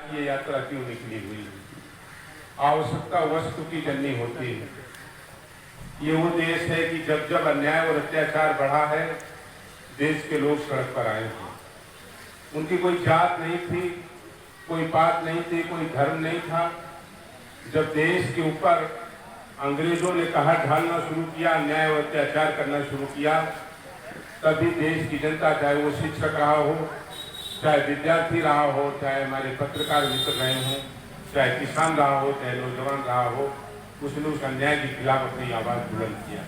की ये यात्रा क्यों निकली हुई है। आवश्यकता वस्तु की जननी होती है। ये वो देश है कि जब जब अन्याय और अत्याचार बढ़ा है, देश के लोग सड़क पर आए हैं। उनकी कोई जात नहीं थी, कोई पात नहीं थी, कोई धर्म नहीं था। जब देश के ऊपर अंग्रेजों ने कहर ढालना शुरू किया, अन्याय और अत्याचार करना शुरू किया, तभी देश की जनता, चाहे वो शिक्षक रहा हो, चाहे विद्यार्थी रहा हो, चाहे हमारे पत्रकार मित्र रहे हों, चाहे किसान रहा हो, चाहे नौजवान रहा हो, उसने उस अन्याय के खिलाफ अपनी आवाज बुलंद किया।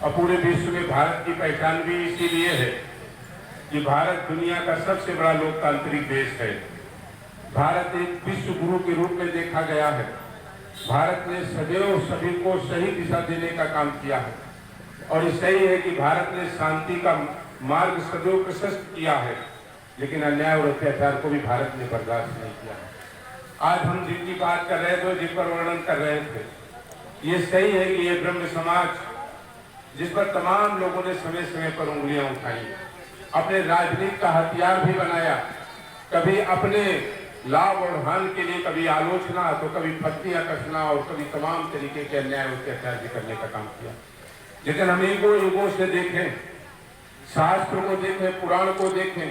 और पूरे विश्व में भारत की पहचान भी इसीलिए है कि भारत दुनिया का सबसे बड़ा लोकतांत्रिक देश है। भारत एक विश्व गुरु के रूप में देखा गया है। भारत ने सदैव सभी को सही दिशा देने का काम किया है और ये सही है कि भारत ने शांति का मार्ग सदैव प्रशस्त किया है, लेकिन अन्याय और अत्याचार को भी भारत ने बर्दाश्त नहीं किया। आज हम जिनकी बात कर रहे थे, जिन पर वर्णन कर रहे थे, ये सही है कि ये ब्रह्म समाज, जिस पर तमाम लोगों ने समय समय पर उंगलियां उठाई, अपने राजनीति का हथियार भी बनाया, कभी अपने लाभ और हानि के लिए कभी आलोचना, तो कभी पत्तियां कसना और कभी तमाम तरीके के अन्याय और अत्याचार भी करने का काम किया। लेकिन हम युगों से देखें, शास्त्र को देखें, पुराण को देखें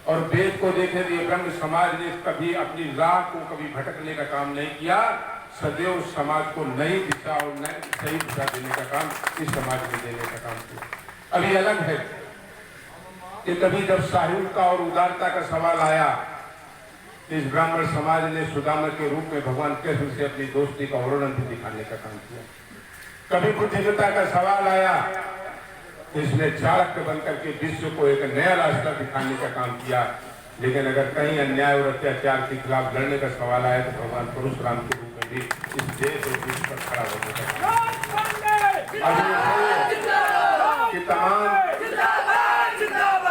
और वेद को देखें, तो ये ब्रह्म समाज ने कभी अपनी राह को कभी भटकने का काम नहीं किया। सदैव समाज को नई दिशा और नई सही दिशा देने का काम इस समाज में देने का काम किया। अभी अलग है कि कभी जब साहित्यता और उदारता का सवाल आया, इस ब्राह्मण समाज ने सुदामा के रूप में भगवान कृष्ण से अपनी दोस्ती का वर्णन भी दिखाने का काम किया। कभी बुद्धिमत्ता का सवाल आया, इसने चाणक्य बनकर के विश्व को एक नया रास्ता दिखाने का काम किया। लेकिन अगर कहीं अन्याय और अत्याचार के खिलाफ लड़ने का सवाल आया तो भगवान परशुराम के रूप में भी इस देश और विश्व पर खड़ा होने का कि तमाम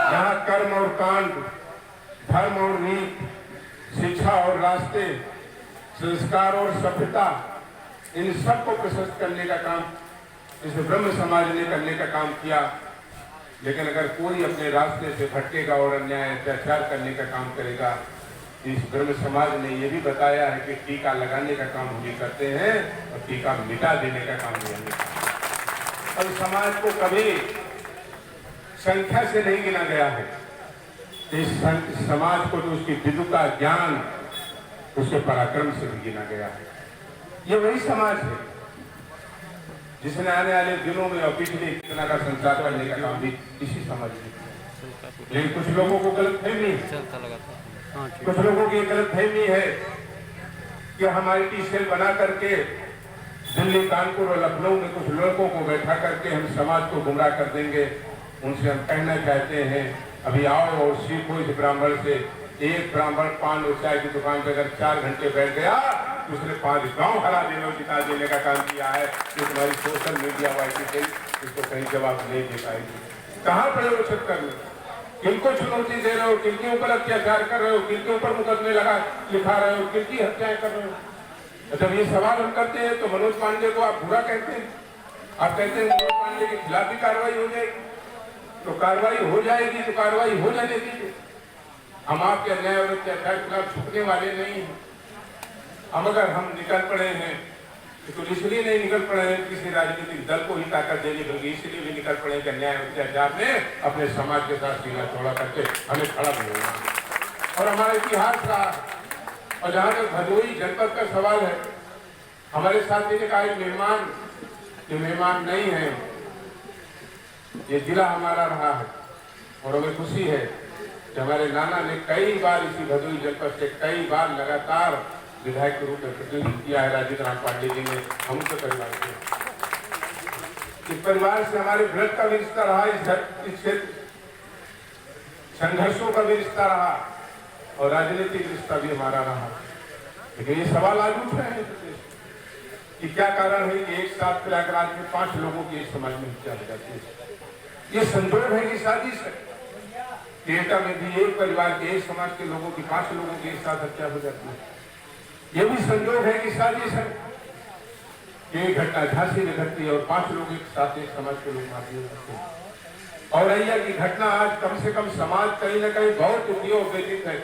यहाँ कर्म और कांड, धर्म और नीति, शिक्षा और रास्ते, संस्कार और सभ्यता, इन सबको प्रशस्त करने का काम इस ब्रह्म समाज ने करने का काम किया। लेकिन अगर कोई अपने रास्ते से भटकेगा और अन्याय अत्याचार करने का काम करेगा, इस ब्रह्म समाज ने यह भी बताया है कि टीका लगाने का काम हम भी करते हैं और टीका मिटा देने का काम भी हमें। और समाज को कभी संख्या से नहीं गिना गया है। इस समाज को तो उसकी विद्वता, ज्ञान, उसके पराक्रम से भी गिना गया है। ये वही समाज है जिसने आने वाले दिनों में और पिछले इतना का संचार करने का काम भी इसी समाज में किया। लेकिन कुछ लोगों को गलतफहमी है, कुछ लोगों की गलतफहमी है कि हमारी टी-सेल बना करके दिल्ली, कानपुर और लखनऊ में कुछ लड़कों को बैठा करके हम समाज को गुमराह कर देंगे। उनसे हम कहना चाहते हैं, अभी आओ और सीखो इस ब्राह्मण से। एक ब्राह्मण पान और चाय की दुकान पर अगर 4 घंटे बैठ गया, उसने 5 गांव हरा देने और जिता देने का काम किया है। कि तुम्हारी सोशल मीडिया वाइटी इसको कहीं जवाब नहीं दे पाएगी। कहाँ प्रयोजन कर लो, किनको चुनौती दे रहे हो, किनके ऊपर अत्याचार कर रहे हो, किनके ऊपर मुकदमे लिखा रहे हो, किनकी हत्याएं कर रहे हो। जब ये सवाल हम करते हैं तो मनोज पांडे को आप बुरा कहते हैं। आप कहते हैं मनोज पांडे के खिलाफ भी कार्रवाई हो जाएगी, तो कार्रवाई हो जाएगी तो कार्रवाई हो जाने दीजिए। हम आपके अन्याय और अत्याचार के खिलाफ झुकने वाले नहीं हैं। हम अगर हम निकल पड़े हैं तो इसलिए नहीं निकल पड़े हैं किसी राजनीतिक दल को ही ताकत देने, बल्कि इसलिए भी निकल पड़े कि अन्याय और अत्याचार ने अपने समाज के साथ सीना चौड़ा करके हमें खड़ा भी होना। और हमारा इतिहास रहा। और जहाँ तक भदोही जनपद का सवाल है, हमारे साथी ने कहा मेहमान नहीं है, ये जिला हमारा रहा है। और हमें खुशी है कि हमारे नाना ने कई बार इसी भदोही जनपद से कई बार लगातार विधायक के रूप में प्रतिनिधित्व किया है। राजीव राम पांडे जी ने हम उनके परिवार से, इस परिवार से हमारे ब्लड का भी रिश्ता रहा, इस क्षेत्र संघर्षों का भी रिश्ता रहा और राजनीतिक रिश्ता भी हमारा रहा। लेकिन ये सवाल आज उठ रहे हैं कि क्या कारण है कि एक साथ प्रयागराज में 5 लोगों की एक समाज में हत्या हो जाती है। ये संदर्भ है कि साजिश है। एटा में भी एक परिवार के, एक समाज के लोगों की 5 लोगों की एक साथ हत्या हो जाती है। ये भी संयोग है कि साजिश है। ये घटना झांसी में घटती है और 5 लोग एक साथ एक समाज के लोग मार दिए जाते हैं। और अय्या की घटना आज कम से कम समाज कहीं न कहीं बहुत दुखी और व्यथित है।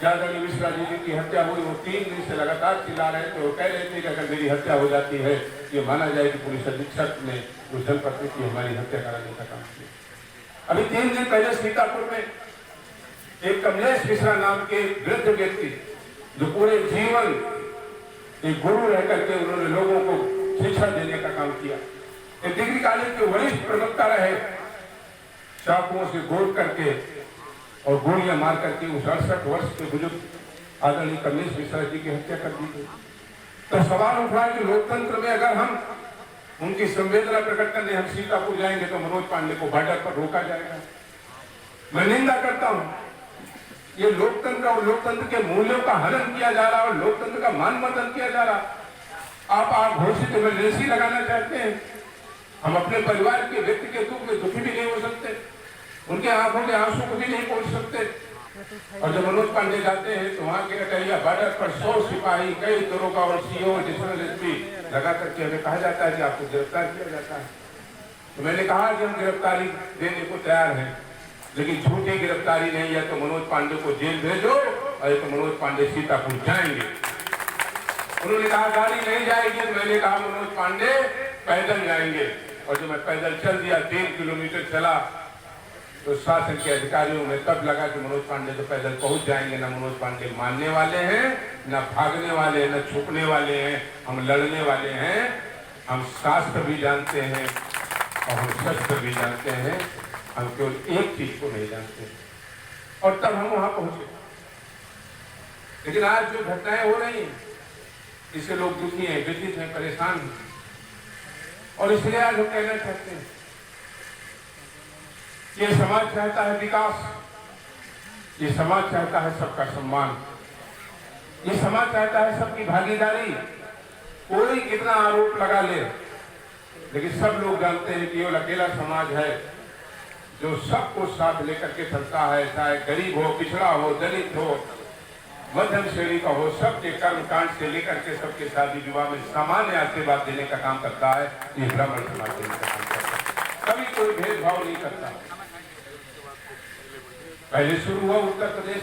आदरणीय मिश्रा जी की हत्या हुई, वो 3 दिन से लगातार चिल्ला रहे थे। वो कह रहे थे कि अगर मेरी हत्या हो जाती है ये माना जाए कि पुलिस अधीक्षक ने उस जनपद की हमारी हत्या कराने का काम किया। अभी 3 दिन पहले सीतापुर में एक कमलेश मिश्रा नाम के वृद्ध व्यक्ति, जो पूरे जीवन एक गुरु रह करके उन्होंने लोगों को शिक्षा देने का काम किया, एक डिग्री कॉलेज के वरिष्ठ प्रवक्ता रहे, चाकुओं से गोद करके और गोलियां मार करके उस 68 वर्ष के बुजुर्ग आदरणीय कमलेश मिश्रा जी की हत्या कर दी गई। तो सवाल उठा कि लोकतंत्र में अगर हम उनकी संवेदना प्रकट करने हम सीतापुर जाएंगे तो मनोज पांडे को बॉर्डर पर रोका जाएगा। मैं निंदा करता हूं, ये लोकतंत्र और लोकतंत्र के मूल्यों का हनन किया जा रहा और लोकतंत्र का मान मर्दन किया जा रहा। आप घोषित इमरजेंसी लगाना चाहते हैं, हम अपने परिवार के व्यक्ति के दुख में दुखी भी नहीं हो सकते, उनके आंखों के आंसू को भी नहीं पहुंच सकते। और जब मनोज पांडे जाते हैं तो वहां के अटैया बॉर्डर पर 100 सिपाही, कई दरोगा और सीओ एडिशनल एसपी लगा करके हमें कहा जाता है कि आपको गिरफ्तार किया जाता है। तो मैंने कहा कि हम गिरफ्तारी देने को तैयार हैं, लेकिन झूठी गिरफ्तारी नहीं है तो मनोज पांडे को जेल भेजो, और तो मनोज पांडे सीतापुर जाएंगे। उन्होंने कहा गाड़ी नहीं जाएगी, तो मैंने कहा मनोज पांडे पैदल जाएंगे। और जब मैं पैदल चल दिया, 3 किलोमीटर चला, तो शासन के अधिकारियों में तब लगा कि मनोज पांडे तो पैदल पहुंच जाएंगे। ना मनोज पांडे मानने वाले हैं, ना भागने वाले, न छुपने वाले हैं, हम लड़ने वाले हैं। हम शास्त्र भी जानते हैं और हम शस्त्र भी जानते हैं, हम केवल एक चीज को नहीं जानते। और तब हम वहां पहुंचे। लेकिन आज जो घटनाएं हो रही हैं, इससे लोग दुखी हैं, व्यथित हैं, परेशान हैं। और इसलिए आज हम कहना चाहते हैं, ये समाज चाहता है विकास, ये समाज चाहता है सबका सम्मान, ये समाज चाहता है सबकी भागीदारी। कोई कितना आरोप लगा ले, लेकिन सब लोग जानते हैं कि ये अकेला समाज है जो सबको साथ लेकर के चलता है, चाहे गरीब हो, पिछड़ा हो, दलित हो, मध्यम श्रेणी का हो, सबके कर्म कांड से लेकर के सबके शादी विवाह में सामान्य आशीर्वाद देने का काम करता है। ये ब्राह्मण समाज देने का काम करता है, कभी कोई भेदभाव नहीं करता। पहले शुरू हुआ उत्तर प्रदेश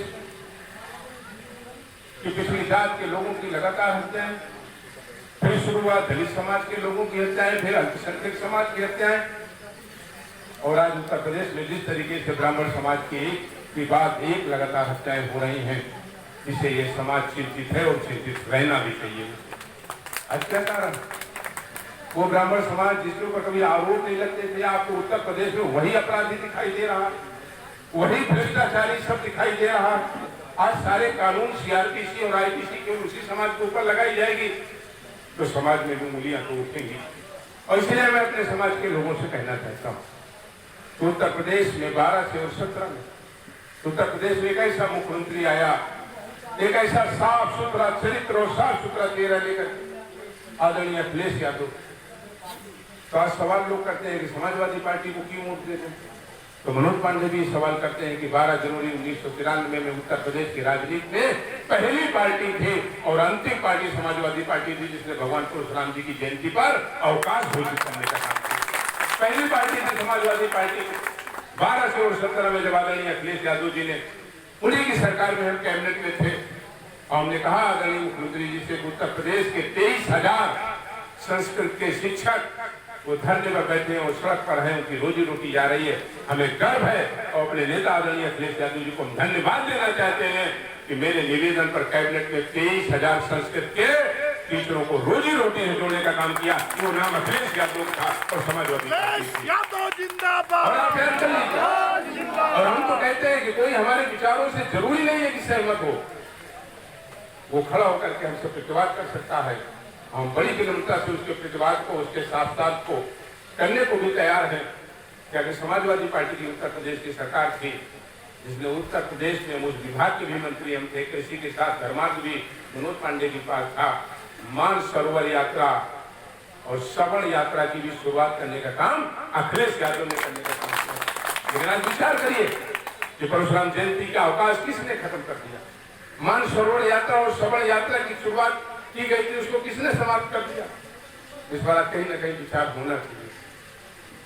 की पिछली जात के लोगों की लगातार हत्याएं, फिर शुरू हुआ दलित समाज के लोगों की हत्याएं, फिर अल्पसंख्यक समाज की हत्याएं, और आज उत्तर प्रदेश में जिस तरीके से ब्राह्मण समाज की एक के बाद एक लगातार हत्याएं हो रही हैं, इससे ये समाज चिंतित है और चिंतित रहना भी चाहिए। आज क्या कारण? वो ब्राह्मण समाज जिसके ऊपर कभी आरोप नहीं लगते थे, आपको उत्तर प्रदेश में वही अपराधी दिखाई दे रहा, वही भ्रष्टाचारी सब दिखाई दे रहा। आज सारे कानून सीआरपीसी और आईपीसी केवल उसी समाज के ऊपर लगाई जाएगी तो समाज में भी उंगलियां तो उठेंगी। और इसलिए मैं अपने समाज के लोगों से कहना चाहता हूँ, तो उत्तर प्रदेश में 12 से और 17 में उत्तर प्रदेश में एक ऐसा मुख्यमंत्री आया, एक ऐसा साफ सुथरा चरित्र और साफ सुथरा चेहरा लेकर, आदरणीय अखिलेश यादव। तो आज सवाल लोग करते हैं कि समाजवादी पार्टी को क्यों वोट देते हैं, तो मनोज पांडे भी सवाल करते हैं कि 12 जनवरी 1993 में उत्तर प्रदेश की राजनीति में पहली पार्टी थी और अंतिम पार्टी समाजवादी पार्टी थी जिसने भगवान परशुराम जी की जयंती पर अवकाश घोषित करने का काम किया। पहली पार्टी थी समाजवादी पार्टी। 12 से और 17 में जब आदरणीय अखिलेश यादव जी ने, उन्हीं की सरकार में हम कैबिनेट में थे, हमने कहा आदरणीय मुख्यमंत्री जी से, उत्तर प्रदेश के 23,000 संस्कृत के शिक्षक वो धरने पर बैठे हैं और सड़क पर हैं, उनकी रोजी रोटी जा रही है, हमें गर्व है। और अपने नेता आदरणीय अखिलेश यादव जी को धन्यवाद देना चाहते हैं कि मेरे निवेदन पर कैबिनेट में 23,000 संस्कृत के टीचरों को रोजी रोटी से जोड़ने का काम किया। वो नाम अखिलेश यादव था और समाजवादी और हम तो कहते हैं कि कोई हमारे विचारों से जरूरी नहीं है कि सहमत हो, वो खड़ा होकर के हमसे प्रतिवाद कर सकता है। हम बड़ी विनम्रता से उसके प्रतिवाद को, उसके साथ को करने को भी तैयार हैं। क्या कि समाजवादी पार्टी की उत्तर प्रदेश की सरकार थी जिसने उत्तर प्रदेश में उस विभाग के भी मंत्री हम थे, कृषि के साथ धर्मार्थ भी मनोज पांडे के पास था। मानसरोवर यात्रा और श्रवण यात्रा की भी शुरुआत करने का काम अखिलेश यादव ने करने का काम किया। लेकिन आज विचार करिए कि परशुराम जयंती का अवकाश किसने खत्म कर दिया? मानसरोवर यात्रा और श्रवण यात्रा की शुरुआत की गई थी, उसको किसने समाप्त कर दिया? इस बार कहीं ना कहीं विचार होना चाहिए।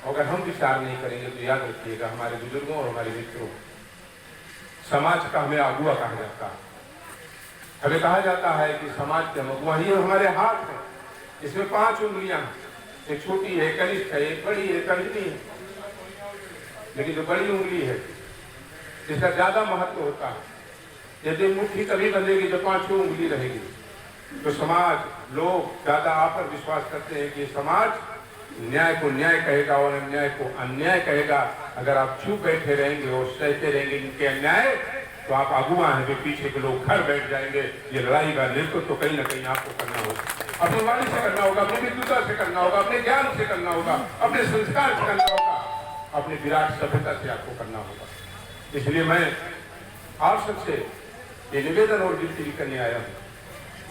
अगर हम विचार नहीं करेंगे तो याद रखिएगा, हमारे बुजुर्गों और हमारे मित्रों, समाज का हमें अगुआ कहा जाता है। हमें कहा जाता है कि समाज के अगुआ ही हमारे हाथ है। इसमें 5 उंगलियां हैं, एक छोटी है, कनिष्ठ है, एक बड़ी है, तर्जनी है। लेकिन जो बड़ी उंगली है इसका ज्यादा महत्व होता है। यदि मुट्ठी तभी बंधेगी जब 5 उंगली रहेगी। तो समाज, लोग ज्यादा आप पर विश्वास करते हैं कि समाज न्याय को न्याय कहेगा और अन्याय को अन्याय कहेगा। अगर आप चुप बैठे रहेंगे और सहते रहेंगे इनके अन्याय, तो आप अगुआ हैं, जो पीछे के लोग घर बैठ जाएंगे। ये लड़ाई का नेतृत्व तो कहीं ना कहीं आपको करना होगा, अपनी वाणी से करना होगा, अपनी विद्वता से करना होगा, अपने ज्ञान से करना होगा, अपने संस्कार से करना होगा, अपनी विराट सभ्यता से आपको करना होगा। इसलिए मैं आप सबसे ये निवेदन और विनती करने आया हूँ।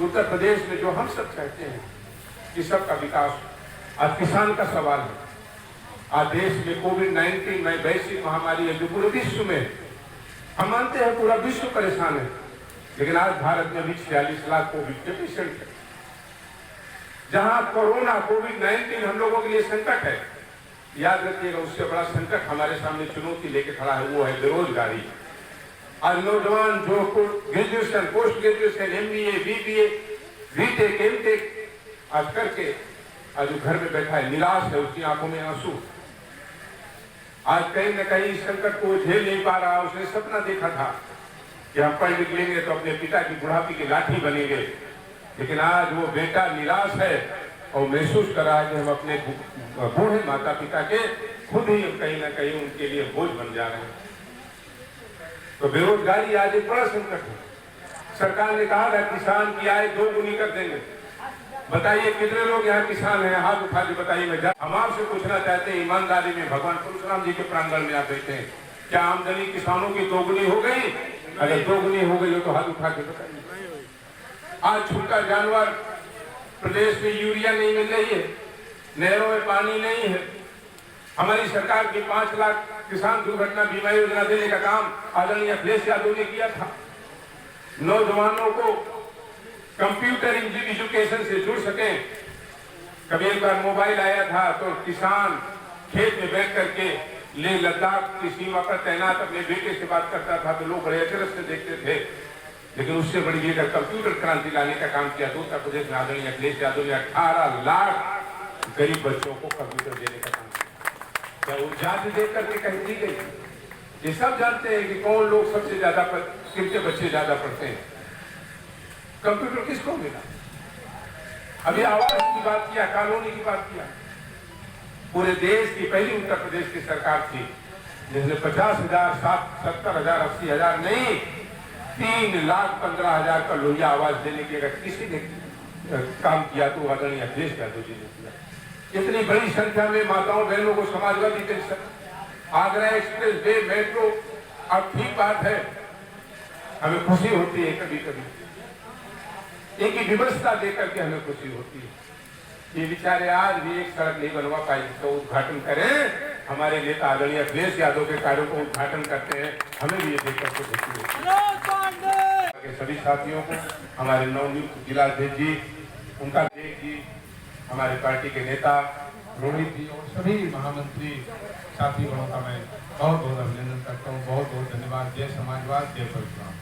उत्तर प्रदेश में जो हम सब चाहते हैं कि सबका विकास, आज किसान का सवाल है। आज देश में कोविड-19 में वैश्विक महामारी है जो पूरे विश्व में, हम मानते हैं पूरा विश्व परेशान है, लेकिन आज भारत में भी 46 लाख कोविड के पेशेंट है। जहां कोरोना कोविड-19 हम लोगों के लिए संकट है, याद रखिएगा उससे बड़ा संकट हमारे सामने चुनौती लेके खड़ा है, वो है बेरोजगारी। आज नौजवान जो graduation, post graduation, MBA, BBA, BTech, MTech आज करके आज जो घर में बैठा है, निराश है, उसकी आंखों में आंसू। आज कहीं न कहीं संकट को झेल नहीं पा रहा। उसने सपना देखा था कि हम पढ़ लिख लेंगे तो अपने पिता की बुढ़ापी की लाठी बनेंगे, लेकिन आज वो बेटा निराश है और महसूस कर रहा है कि हम अपने बूढ़े माता पिता के खुद ही कहीं ना कहीं उनके लिए बोझ बन जा रहे हैं। तो बेरोजगारी आज एक बड़ा संकट है। सरकार ने कहा था किसान की आय 2 गुनी कर देंगे। बताइए कितने लोग यहाँ किसान हैं? हाथ उठा के बताइए। हम आपसे पूछना चाहते हैं, ईमानदारी में भगवान परशुराम जी के प्रांगण में आप बैठे हैं, क्या आमदनी किसानों की 2 गुनी हो गई? अगर 2 गुनी हो गई हो तो हाथ उठा के बताइए। आज छूटा जानवर, प्रदेश में यूरिया नहीं मिल रही है, नहरों में पानी नहीं है। हमारी सरकार की 5 लाख किसान दुर्घटना बीमा योजना देने का काम आदरणीय अखिलेश यादव ने किया था। नौजवानों को कंप्यूटर एजुकेशन से जुड़ सके। कभी एक बार मोबाइल आया था तो किसान खेत में बैठ करके लेह लद्दाख की सीमा पर तैनात अपने बेटे से बात करता था तो लोग बड़े अचरज से देखते थे। लेकिन उससे बड़ी लेकर कंप्यूटर क्रांति लाने का काम किया। तो उत्तर प्रदेश में आदरणीय अखिलेश यादव ने 18 लाख गरीब बच्चों को कंप्यूटर देने का काम किया। क्या वो जाति देख करके कहीं दी गई? ये सब जानते हैं कि कौन लोग सबसे ज्यादा, किनके बच्चे ज्यादा पढ़ते हैं। कंप्यूटर किसको मिला? अभी आवास की बात किया, कॉलोनी की बात किया। पूरे देश की पहली उत्तर प्रदेश की सरकार थी जिसने 50,000, 70,000, 80,000 नहीं, 3,15,000 का लोहिया आवास देने की अगर किसी ने काम किया तो आदरणीय अखिलेश यादव जी ने किया। इतनी बड़ी संख्या में माताओं बहनों को Samajwadi pension, Agra express way, metro, अब ठीक बात है, हमें खुशी होती है कभी कभी, एक ही व्यवस्था देकर के हमें खुशी होती है। ये बेचारे आज भी एक सड़क नहीं बनवा पाए, तो उद्घाटन करें। हमारे नेता आदरणीय अखिलेश यादव के कार्यों को उद्घाटन करते हैं, हमें भी ये देखकर के खुशी होती है। सभी साथियों को, हमारे नवनियुक्त जिलाध्यक्ष जी, उनका जी, हमारे पार्टी के नेता रोहित जी और सभी महामंत्री साथी गणों का मैं बहुत बहुत अभिनंदन करता हूँ। बहुत बहुत धन्यवाद। जय समाजवाद, जय परशुराम।